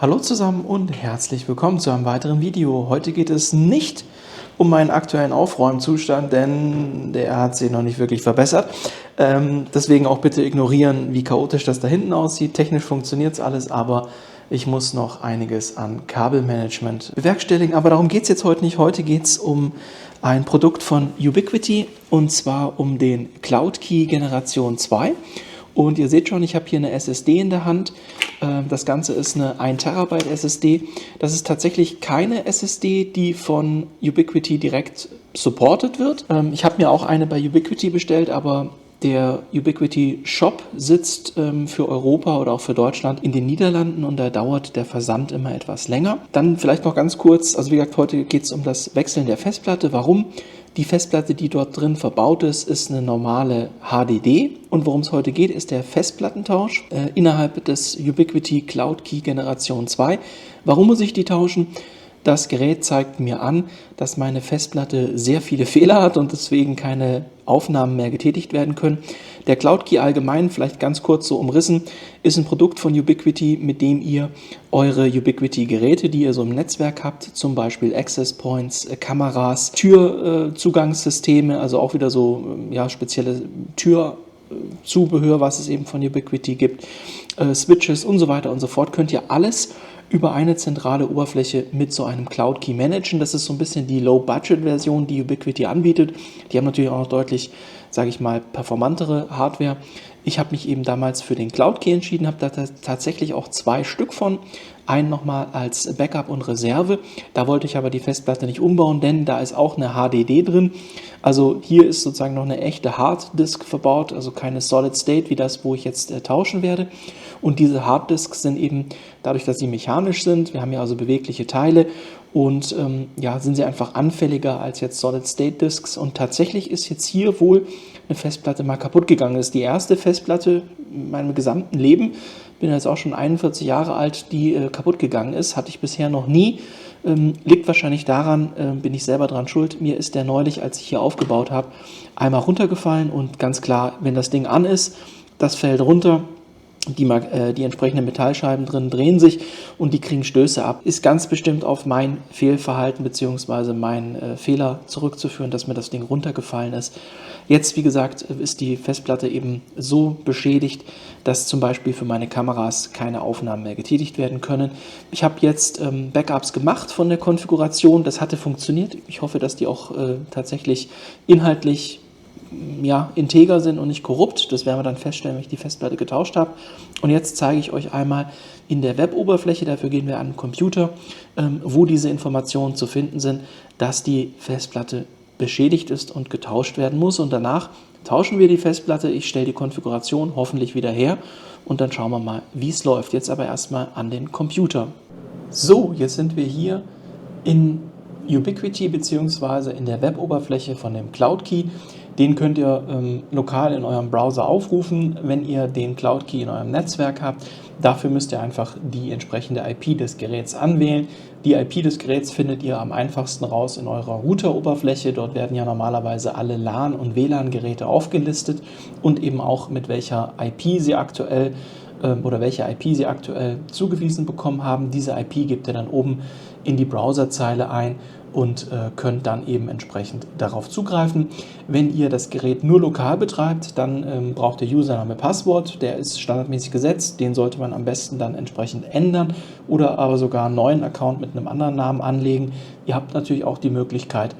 Hallo zusammen und herzlich willkommen zu einem weiteren Video. Heute geht es nicht um meinen aktuellen Aufräumzustand, denn der hat sich noch nicht wirklich verbessert. Deswegen auch bitte ignorieren, wie chaotisch das da hinten aussieht. Technisch funktioniert es alles, aber ich muss noch einiges an Kabelmanagement bewerkstelligen. Aber darum geht es jetzt heute nicht. Heute geht es um ein Produkt von Ubiquiti und zwar um den CloudKey Generation 2. Und ihr seht schon, ich habe hier eine SSD in der Hand. Das Ganze ist eine 1 Terabyte SSD. Das ist tatsächlich keine SSD, die von Ubiquiti direkt supported wird. Ich habe mir auch eine bei Ubiquiti bestellt, aber der Ubiquiti Shop sitzt für Europa oder auch für Deutschland in den Niederlanden und da dauert der Versand immer etwas länger. Dann vielleicht noch ganz kurz, also wie gesagt, heute geht es um das Wechseln der Festplatte. Warum? Die Festplatte, die dort drin verbaut ist eine normale HDD. Und worum es heute geht, ist der Festplattentausch innerhalb des Ubiquiti CloudKey Generation 2. Warum muss ich die tauschen? Das Gerät zeigt mir an, dass meine Festplatte sehr viele Fehler hat und deswegen keine Aufnahmen mehr getätigt werden können. Der CloudKey allgemein, vielleicht ganz kurz so umrissen, ist ein Produkt von Ubiquiti, mit dem ihr eure Ubiquiti-Geräte, die ihr so im Netzwerk habt, zum Beispiel Access Points, Kameras, Türzugangssysteme, also auch wieder so spezielle Türzubehör, was es eben von Ubiquiti gibt, Switches und so weiter und so fort, könnt ihr alles über eine zentrale Oberfläche mit so einem CloudKey managen. Das ist so ein bisschen die Low-Budget-Version, die Ubiquiti anbietet. Die haben natürlich auch noch deutlich, sage ich mal, performantere Hardware. Ich habe mich eben damals für den CloudKey entschieden, habe da tatsächlich auch 2 Stück von. Einen nochmal als Backup und Reserve. Da wollte ich aber die Festplatte nicht umbauen, denn da ist auch eine HDD drin. Also hier ist sozusagen noch eine echte Harddisk verbaut, also keine Solid State wie das, wo ich jetzt tauschen werde. Und diese Harddisks sind eben, dadurch, dass sie mechanisch sind, wir haben ja also bewegliche Teile und sind sie einfach anfälliger als jetzt Solid State Disks. Und tatsächlich ist jetzt hier wohl eine Festplatte mal kaputt gegangen. Das ist die erste Festplatte in meinem gesamten Leben, bin jetzt auch schon 41 Jahre alt, die kaputt gegangen ist. Hatte ich bisher noch nie. Liegt wahrscheinlich daran, bin ich selber dran schuld. Mir ist der neulich, als ich hier aufgebaut habe, einmal runtergefallen und ganz klar, wenn das Ding an ist, das fällt runter. Die entsprechenden Metallscheiben drin drehen sich und die kriegen Stöße ab. Ist ganz bestimmt auf mein Fehlverhalten bzw. meinen Fehler zurückzuführen, dass mir das Ding runtergefallen ist. Jetzt, wie gesagt, ist die Festplatte eben so beschädigt, dass zum Beispiel für meine Kameras keine Aufnahmen mehr getätigt werden können. Ich habe jetzt Backups gemacht von der Konfiguration. Das hatte funktioniert. Ich hoffe, dass die auch tatsächlich inhaltlich integer sind und nicht korrupt. Das werden wir dann feststellen, wenn ich die Festplatte getauscht habe. Und jetzt zeige ich euch einmal in der Web-Oberfläche, dafür gehen wir an den Computer, wo diese Informationen zu finden sind, dass die Festplatte beschädigt ist und getauscht werden muss. Und danach tauschen wir die Festplatte. Ich stelle die Konfiguration hoffentlich wieder her und dann schauen wir mal, wie es läuft. Jetzt aber erstmal an den Computer. So, jetzt sind wir hier in Ubiquiti bzw. in der Web-Oberfläche von dem CloudKey. Den könnt ihr lokal in eurem Browser aufrufen, wenn ihr den CloudKey in eurem Netzwerk habt. Dafür müsst ihr einfach die entsprechende IP des Geräts anwählen. Die IP des Geräts findet ihr am einfachsten raus in eurer Router-Oberfläche. Dort werden ja normalerweise alle LAN- und WLAN-Geräte aufgelistet und eben auch mit welcher IP sie aktuell welche IP sie aktuell zugewiesen bekommen haben. Diese IP gebt ihr dann oben in die Browserzeile ein und könnt dann eben entsprechend darauf zugreifen. Wenn ihr das Gerät nur lokal betreibt, dann braucht ihr Username, Passwort, der ist standardmäßig gesetzt, den sollte man am besten dann entsprechend ändern oder aber sogar einen neuen Account mit einem anderen Namen anlegen. Ihr habt natürlich auch die Möglichkeit,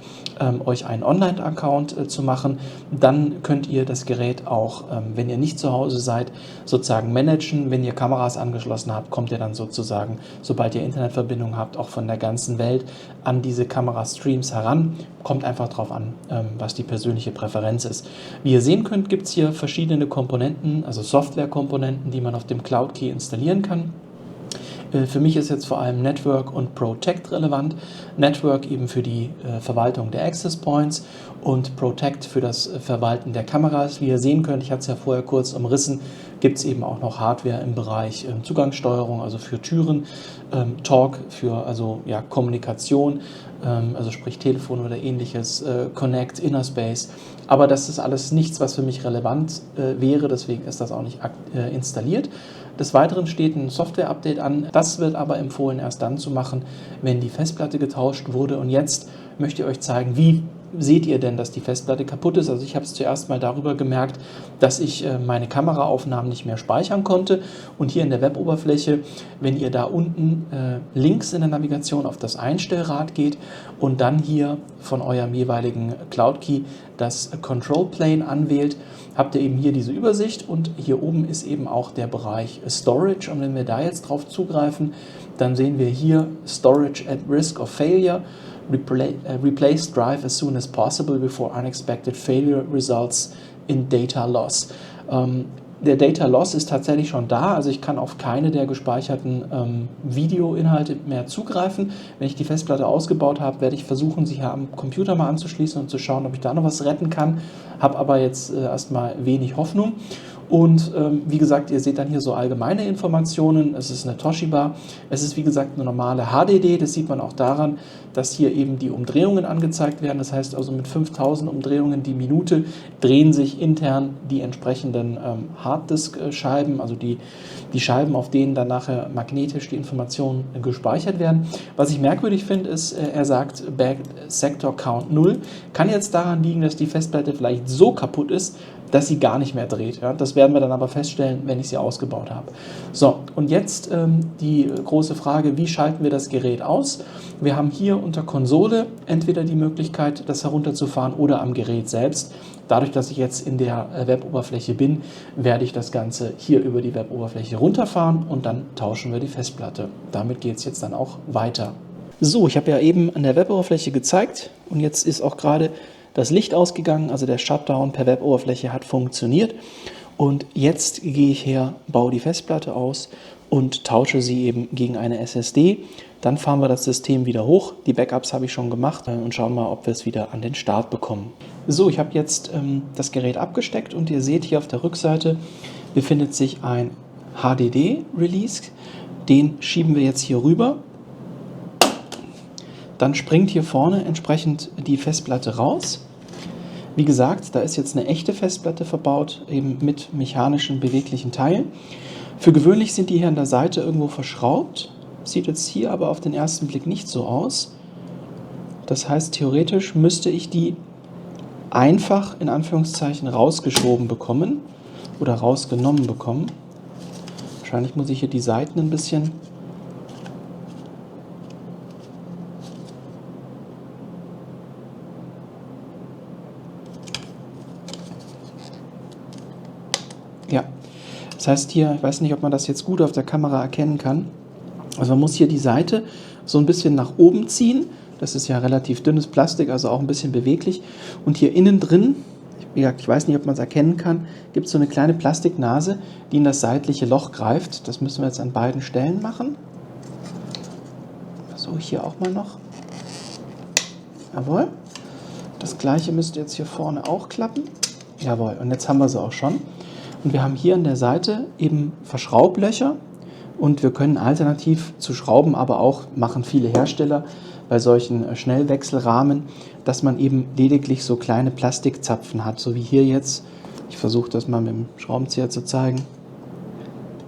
euch einen Online-Account zu machen. Dann könnt ihr das Gerät auch, wenn ihr nicht zu Hause seid, sozusagen managen. Wenn ihr Kameras angeschlossen habt, kommt ihr dann sozusagen, sobald ihr Internetverbindung habt, auch von der ganzen Welt an diese Kamerastreams heran. Kommt einfach darauf an, was die persönliche Präferenz ist. Wie ihr sehen könnt, gibt es hier verschiedene Komponenten, also Softwarekomponenten, die man auf dem CloudKey installieren kann. Für mich ist jetzt vor allem Network und Protect relevant. Network eben für die Verwaltung der Access Points und Protect für das Verwalten der Kameras. Wie ihr sehen könnt, ich hatte es ja vorher kurz umrissen, gibt es eben auch noch Hardware im Bereich Zugangssteuerung, also für Türen, Talk für Kommunikation, also sprich Telefon oder ähnliches, Connect, Innerspace. Aber das ist alles nichts, was für mich relevant wäre, deswegen ist das auch nicht installiert. Des Weiteren steht ein Software-Update an. Das wird aber empfohlen, erst dann zu machen, wenn die Festplatte getauscht wurde. Und jetzt möchte ich euch zeigen, wie seht ihr denn, dass die Festplatte kaputt ist? Also ich habe es zuerst mal darüber gemerkt, dass ich meine Kameraaufnahmen nicht mehr speichern konnte. Und hier in der Weboberfläche, wenn ihr da unten links in der Navigation auf das Einstellrad geht und dann hier von eurem jeweiligen Cloud Key das Control Plane anwählt, habt ihr eben hier diese Übersicht und hier oben ist eben auch der Bereich Storage. Und wenn wir da jetzt drauf zugreifen, dann sehen wir hier Storage at risk of failure. Replace drive as soon as possible before unexpected failure results in data loss. Der Data Loss ist tatsächlich schon da, also ich kann auf keine der gespeicherten Videoinhalte mehr zugreifen. Wenn ich die Festplatte ausgebaut habe, werde ich versuchen, sie hier am Computer mal anzuschließen und zu schauen, ob ich da noch was retten kann. Habe aber jetzt erstmal wenig Hoffnung. Und wie gesagt, ihr seht dann hier so allgemeine Informationen. Es ist eine Toshiba. Es ist wie gesagt eine normale HDD. Das sieht man auch daran, dass hier eben die Umdrehungen angezeigt werden. Das heißt also mit 5000 Umdrehungen die Minute drehen sich intern die entsprechenden Harddisk-Scheiben, also die Scheiben, auf denen dann nachher magnetisch die Informationen gespeichert werden. Was ich merkwürdig finde, ist, er sagt Back Sector Count 0. Kann jetzt daran liegen, dass die Festplatte vielleicht so kaputt ist, dass sie gar nicht mehr dreht. Ja? Das werden wir dann aber feststellen, wenn ich sie ausgebaut habe. So, und jetzt die große Frage, wie schalten wir das Gerät aus? Wir haben hier unter Konsole entweder die Möglichkeit, das herunterzufahren oder am Gerät selbst. Dadurch, dass ich jetzt in der Weboberfläche bin, werde ich das Ganze hier über die Weboberfläche runterfahren und dann tauschen wir die Festplatte. Damit geht es jetzt dann auch weiter. So, ich habe ja eben an der Weboberfläche gezeigt und jetzt ist auch gerade das Licht ausgegangen, also der Shutdown per Weboberfläche hat funktioniert. Und jetzt gehe ich her, baue die Festplatte aus und tausche sie eben gegen eine SSD. Dann fahren wir das System wieder hoch. Die Backups habe ich schon gemacht und schauen mal, ob wir es wieder an den Start bekommen. So, ich habe jetzt das Gerät abgesteckt und ihr seht hier auf der Rückseite befindet sich ein HDD-Release. Den schieben wir jetzt hier rüber. Dann springt hier vorne entsprechend die Festplatte raus. Wie gesagt, da ist jetzt eine echte Festplatte verbaut, eben mit mechanischen, beweglichen Teilen. Für gewöhnlich sind die hier an der Seite irgendwo verschraubt. Sieht jetzt hier aber auf den ersten Blick nicht so aus. Das heißt, theoretisch müsste ich die einfach in Anführungszeichen rausgeschoben bekommen oder rausgenommen bekommen. Wahrscheinlich muss ich hier die Seiten ein bisschen das heißt hier, ich weiß nicht, ob man das jetzt gut auf der Kamera erkennen kann, also man muss hier die Seite so ein bisschen nach oben ziehen, das ist ja relativ dünnes Plastik, also auch ein bisschen beweglich und hier innen drin, wie gesagt, ich weiß nicht, ob man es erkennen kann, gibt es so eine kleine Plastiknase, die in das seitliche Loch greift, das müssen wir jetzt an beiden Stellen machen. Versuche ich hier auch mal noch. Jawohl. Das gleiche müsste jetzt hier vorne auch klappen. Jawohl, und jetzt haben wir sie auch schon. Und wir haben hier an der Seite eben Verschraublöcher und wir können alternativ zu Schrauben, aber auch machen viele Hersteller bei solchen Schnellwechselrahmen, dass man eben lediglich so kleine Plastikzapfen hat, so wie hier jetzt. Ich versuche das mal mit dem Schraubenzieher zu zeigen.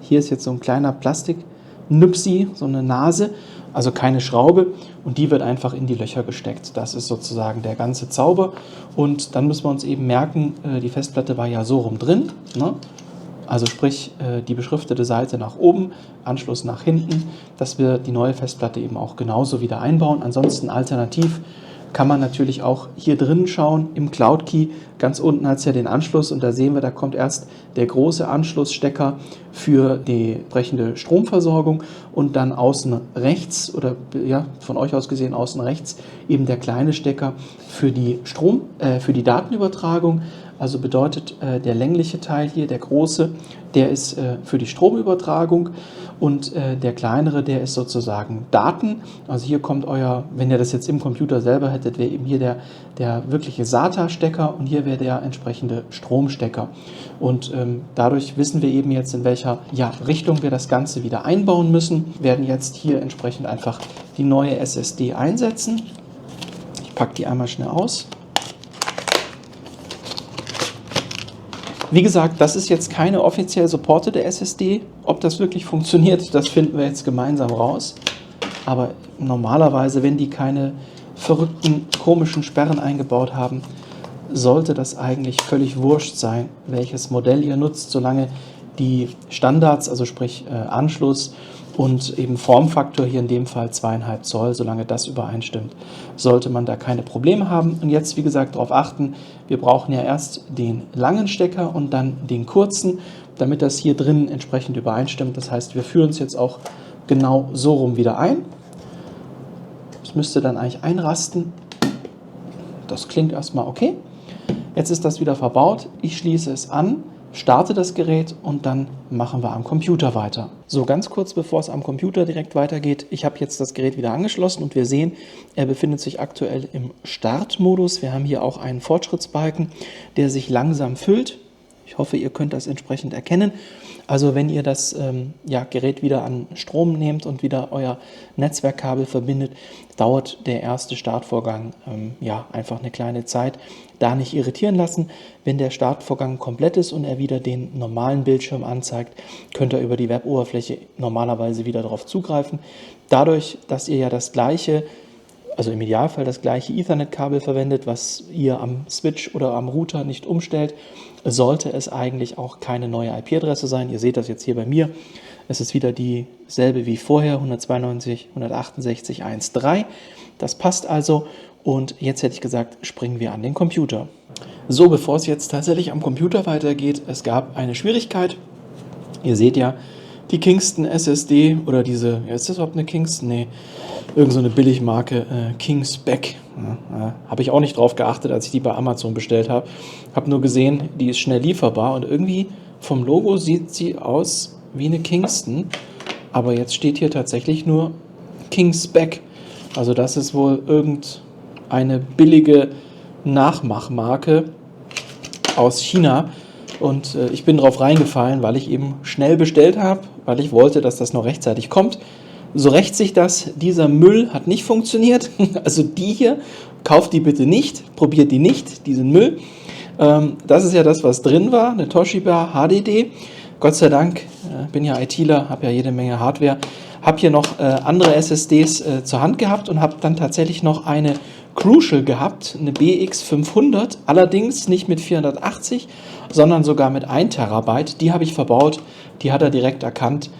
Hier ist jetzt so ein kleiner Plastiknüpsi, so eine Nase, also keine Schraube und die wird einfach in die Löcher gesteckt. Das ist sozusagen der ganze Zauber und dann müssen wir uns eben merken, die Festplatte war ja so rum drin, ne? Also sprich die beschriftete Seite nach oben, Anschluss nach hinten, dass wir die neue Festplatte eben auch genauso wieder einbauen. Ansonsten alternativ kann man natürlich auch hier drinnen schauen, im Cloud Key, ganz unten hat es ja den Anschluss und da sehen wir, da kommt erst der große Anschlussstecker für die entsprechende Stromversorgung und dann außen rechts oder ja, von euch aus gesehen außen rechts eben der kleine Stecker für die für die Datenübertragung. Also bedeutet der längliche Teil hier, der große, der ist für die Stromübertragung und der kleinere, der ist sozusagen Daten. Also hier kommt euer, wenn ihr das jetzt im Computer selber hättet, wäre eben hier der wirkliche SATA-Stecker und hier wäre der entsprechende Stromstecker. Und dadurch wissen wir eben jetzt, in welcher Richtung wir das Ganze wieder einbauen müssen. Wir werden jetzt hier entsprechend einfach die neue SSD einsetzen. Ich packe die einmal schnell aus. Wie gesagt, das ist jetzt keine offiziell supportete SSD. Ob das wirklich funktioniert, das finden wir jetzt gemeinsam raus. Aber normalerweise, wenn die keine verrückten, komischen Sperren eingebaut haben, sollte das eigentlich völlig wurscht sein, welches Modell ihr nutzt, solange die Standards, also sprich Anschluss und eben Formfaktor, hier in dem Fall 2,5 Zoll, solange das übereinstimmt, sollte man da keine Probleme haben. Und jetzt, wie gesagt, darauf achten, wir brauchen ja erst den langen Stecker und dann den kurzen, damit das hier drin entsprechend übereinstimmt. Das heißt, wir führen es jetzt auch genau so rum wieder ein. Das müsste dann eigentlich einrasten. Das klingt erstmal okay. Jetzt ist das wieder verbaut. Ich schließe es an, starte das Gerät und dann machen wir am Computer weiter. So, ganz kurz bevor es am Computer direkt weitergeht, ich habe jetzt das Gerät wieder angeschlossen und wir sehen, er befindet sich aktuell im Startmodus. Wir haben hier auch einen Fortschrittsbalken, der sich langsam füllt. Ich hoffe, ihr könnt das entsprechend erkennen. Also wenn ihr das Gerät wieder an Strom nehmt und wieder euer Netzwerkkabel verbindet, dauert der erste Startvorgang einfach eine kleine Zeit. Da nicht irritieren lassen. Wenn der Startvorgang komplett ist und er wieder den normalen Bildschirm anzeigt, könnt ihr über die Web-Oberfläche normalerweise wieder darauf zugreifen. Dadurch, dass ihr ja das gleiche, also im Idealfall das gleiche Ethernet-Kabel verwendet, was ihr am Switch oder am Router nicht umstellt, sollte es eigentlich auch keine neue IP-Adresse sein. Ihr seht das jetzt hier bei mir. Es ist wieder dieselbe wie vorher, 192.168.1.3. Das passt also. Und jetzt hätte ich gesagt, springen wir an den Computer. So, bevor es jetzt tatsächlich am Computer weitergeht, es gab eine Schwierigkeit. Ihr seht ja, die Kingston SSD oder diese, ist das überhaupt eine Kingston? Nee, irgend so eine Billigmarke, Kingspec. Habe ich auch nicht drauf geachtet, als ich die bei Amazon bestellt habe. Habe nur gesehen, die ist schnell lieferbar und irgendwie vom Logo sieht sie aus wie eine Kingston. Aber jetzt steht hier tatsächlich nur Kingspec. Also das ist wohl irgendeine billige Nachmachmarke aus China. Und ich bin drauf reingefallen, weil ich eben schnell bestellt habe, weil ich wollte, dass das noch rechtzeitig kommt. So rächt sich das. Dieser Müll hat nicht funktioniert. Also die hier, kauft die bitte nicht, probiert die nicht, diesen Müll. Das ist ja das, was drin war, eine Toshiba HDD. Gott sei Dank, bin ja ITler, habe ja jede Menge Hardware. Habe hier noch andere SSDs zur Hand gehabt und habe dann tatsächlich noch eine Crucial gehabt, eine BX500, allerdings nicht mit 480, sondern sogar mit 1 Terabyte. Die habe ich verbaut, die hat er direkt erkannt.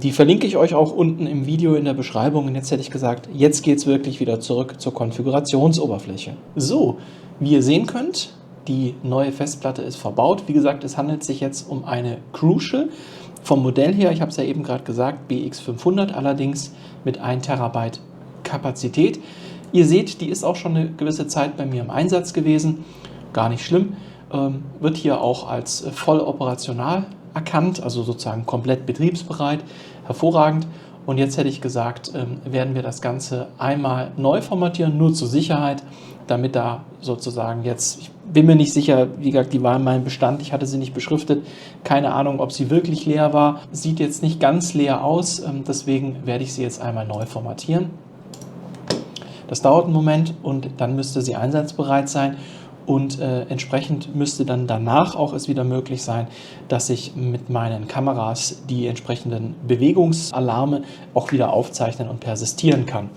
Die verlinke ich euch auch unten im Video in der Beschreibung. Und jetzt hätte ich gesagt, jetzt geht es wirklich wieder zurück zur Konfigurationsoberfläche. So, wie ihr sehen könnt, die neue Festplatte ist verbaut. Wie gesagt, es handelt sich jetzt um eine Crucial. Vom Modell her, ich habe es ja eben gerade gesagt, BX500, allerdings mit 1 Terabyte Kapazität. Ihr seht, die ist auch schon eine gewisse Zeit bei mir im Einsatz gewesen. Gar nicht schlimm. Wird hier auch als voll operational erkannt, also sozusagen komplett betriebsbereit. Hervorragend. Und jetzt hätte ich gesagt, werden wir das Ganze einmal neu formatieren, nur zur Sicherheit, damit da sozusagen jetzt, ich bin mir nicht sicher, wie gesagt, die war in meinem Bestand, ich hatte sie nicht beschriftet, keine Ahnung, ob sie wirklich leer war. Sieht jetzt nicht ganz leer aus, deswegen werde ich sie jetzt einmal neu formatieren. Das dauert einen Moment und dann müsste sie einsatzbereit sein. Und entsprechend müsste dann danach auch es wieder möglich sein, dass ich mit meinen Kameras die entsprechenden Bewegungsalarme auch wieder aufzeichnen und persistieren kann.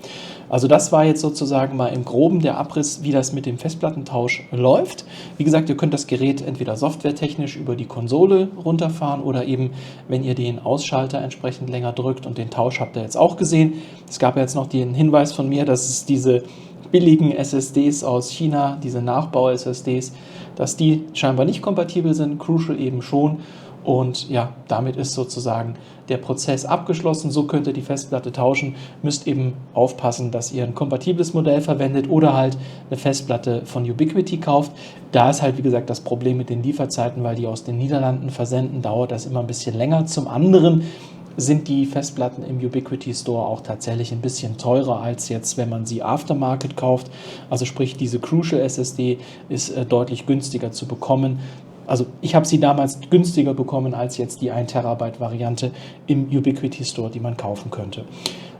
Also das war jetzt sozusagen mal im Groben der Abriss, wie das mit dem Festplattentausch läuft. Wie gesagt, ihr könnt das Gerät entweder softwaretechnisch über die Konsole runterfahren oder eben, wenn ihr den Ausschalter entsprechend länger drückt, und den Tausch habt ihr jetzt auch gesehen. Es gab ja jetzt noch den Hinweis von mir, dass es diese billigen SSDs aus China, diese Nachbau-SSDs, dass die scheinbar nicht kompatibel sind, Crucial eben schon. Und ja, damit ist sozusagen der Prozess abgeschlossen. So könnt ihr die Festplatte tauschen. Müsst eben aufpassen, dass ihr ein kompatibles Modell verwendet oder halt eine Festplatte von Ubiquiti kauft. Da ist halt, wie gesagt, das Problem mit den Lieferzeiten, weil die aus den Niederlanden versenden, dauert das immer ein bisschen länger. Zum anderen sind die Festplatten im Ubiquiti Store auch tatsächlich ein bisschen teurer als jetzt, wenn man sie Aftermarket kauft. Also sprich, diese Crucial SSD ist deutlich günstiger zu bekommen. Also ich habe sie damals günstiger bekommen als jetzt die 1 Terabyte Variante im Ubiquiti Store, die man kaufen könnte.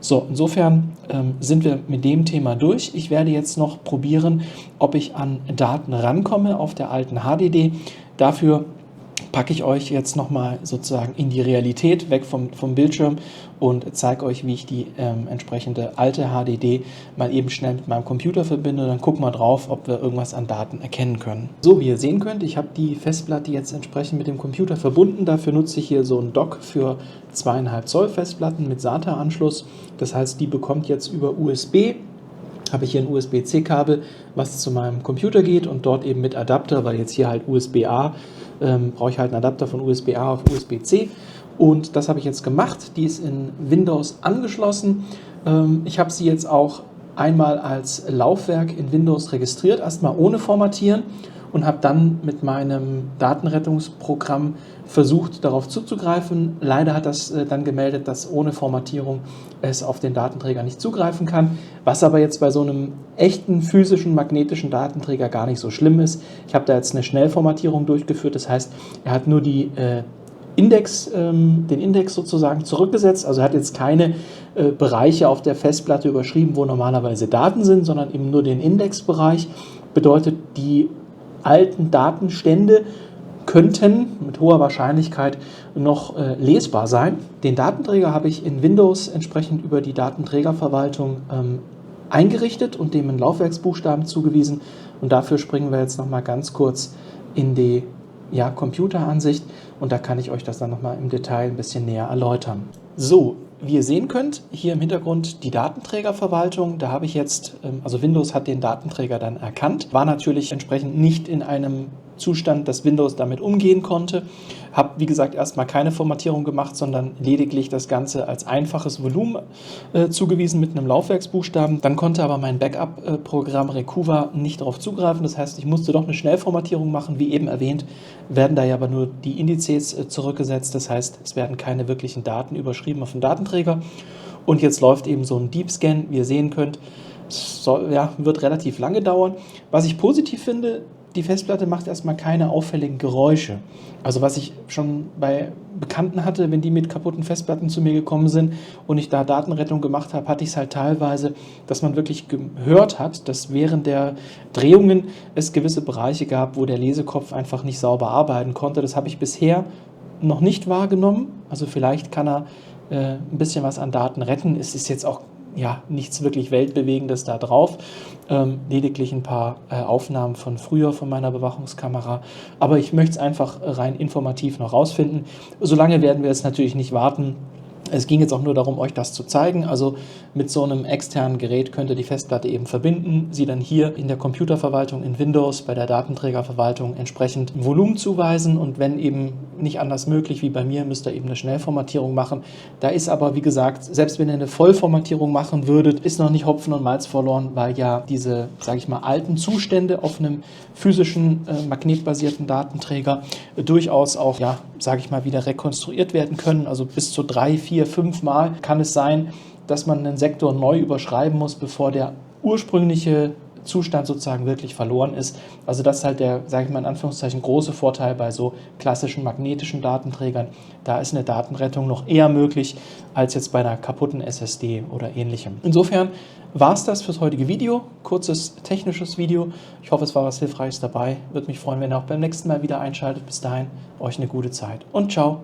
So, insofern sind wir mit dem Thema durch. Ich werde jetzt noch probieren, ob ich an Daten rankomme auf der alten HDD. Dafür packe ich euch jetzt nochmal sozusagen in die Realität, weg vom Bildschirm und zeige euch, wie ich die entsprechende alte HDD mal eben schnell mit meinem Computer verbinde. Dann gucken wir drauf, ob wir irgendwas an Daten erkennen können. So, wie ihr sehen könnt, ich habe die Festplatte jetzt entsprechend mit dem Computer verbunden. Dafür nutze ich hier so ein Dock für 2,5 Zoll Festplatten mit SATA-Anschluss. Das heißt, die bekommt jetzt über USB. Habe ich hier ein USB-C-Kabel, was zu meinem Computer geht und dort eben mit Adapter, weil jetzt hier halt USB-A, brauche ich halt einen Adapter von USB-A auf USB-C. Und das habe ich jetzt gemacht. Die ist in Windows angeschlossen. Ich habe sie jetzt auch einmal als Laufwerk in Windows registriert, erstmal ohne Formatieren, und habe dann mit meinem Datenrettungsprogramm versucht, darauf zuzugreifen. Leider hat das dann gemeldet, dass ohne Formatierung es auf den Datenträger nicht zugreifen kann, was aber jetzt bei so einem echten physischen magnetischen Datenträger gar nicht so schlimm ist. Ich habe da jetzt eine Schnellformatierung durchgeführt, das heißt, er hat nur den Index sozusagen zurückgesetzt, also er hat jetzt keine Bereiche auf der Festplatte überschrieben, wo normalerweise Daten sind, sondern eben nur den Indexbereich. Bedeutet, die alten Datenstände könnten mit hoher Wahrscheinlichkeit noch lesbar sein. Den Datenträger habe ich in Windows entsprechend über die Datenträgerverwaltung eingerichtet und dem einen Laufwerksbuchstaben zugewiesen. Und dafür springen wir jetzt nochmal ganz kurz in die Computeransicht und da kann ich euch das dann nochmal im Detail ein bisschen näher erläutern. So, wie ihr sehen könnt, hier im Hintergrund die Datenträgerverwaltung. Da habe ich jetzt, also Windows hat den Datenträger dann erkannt, war natürlich entsprechend nicht in einem Zustand, dass Windows damit umgehen konnte. Habe, wie gesagt, erstmal keine Formatierung gemacht, sondern lediglich das Ganze als einfaches Volumen zugewiesen mit einem Laufwerksbuchstaben. Dann konnte aber mein Backup-Programm Recuva nicht darauf zugreifen. Das heißt, ich musste doch eine Schnellformatierung machen. Wie eben erwähnt, werden da ja aber nur die Indizes zurückgesetzt. Das heißt, es werden keine wirklichen Daten überschrieben auf den Datenträger. Und jetzt läuft eben so ein Deep Scan, wie ihr sehen könnt. Es wird relativ lange dauern. Was ich positiv finde, die Festplatte macht erstmal keine auffälligen Geräusche. Also was ich schon bei Bekannten hatte, wenn die mit kaputten Festplatten zu mir gekommen sind und ich da Datenrettung gemacht habe, hatte ich es halt teilweise, dass man wirklich gehört hat, dass während der Drehungen es gewisse Bereiche gab, wo der Lesekopf einfach nicht sauber arbeiten konnte. Das habe ich bisher noch nicht wahrgenommen. Also vielleicht kann er ein bisschen was an Daten retten. Es ist jetzt auch nichts wirklich Weltbewegendes da drauf. Lediglich ein paar Aufnahmen von früher von meiner Bewachungskamera. Aber ich möchte es einfach rein informativ noch rausfinden. Solange werden wir jetzt natürlich nicht warten. Es ging jetzt auch nur darum, euch das zu zeigen. Also mit so einem externen Gerät könnt ihr die Festplatte eben verbinden, sie dann hier in der Computerverwaltung in Windows, bei der Datenträgerverwaltung entsprechend Volumen zuweisen und wenn eben nicht anders möglich wie bei mir, müsst ihr eben eine Schnellformatierung machen. Da ist aber, wie gesagt, selbst wenn ihr eine Vollformatierung machen würdet, ist noch nicht Hopfen und Malz verloren, weil ja diese, sage ich mal, alten Zustände auf einem physischen, magnetbasierten Datenträger durchaus auch, sage ich mal, wieder rekonstruiert werden können. Also bis zu 3, 4, 5 Mal kann es sein, dass man einen Sektor neu überschreiben muss, bevor der ursprüngliche Zustand sozusagen wirklich verloren ist. Also das ist halt der, sage ich mal in Anführungszeichen, große Vorteil bei so klassischen magnetischen Datenträgern. Da ist eine Datenrettung noch eher möglich als jetzt bei einer kaputten SSD oder ähnlichem. Insofern war es das fürs heutige Video. Kurzes technisches Video. Ich hoffe, es war was Hilfreiches dabei. Würde mich freuen, wenn ihr auch beim nächsten Mal wieder einschaltet. Bis dahin, euch eine gute Zeit und ciao.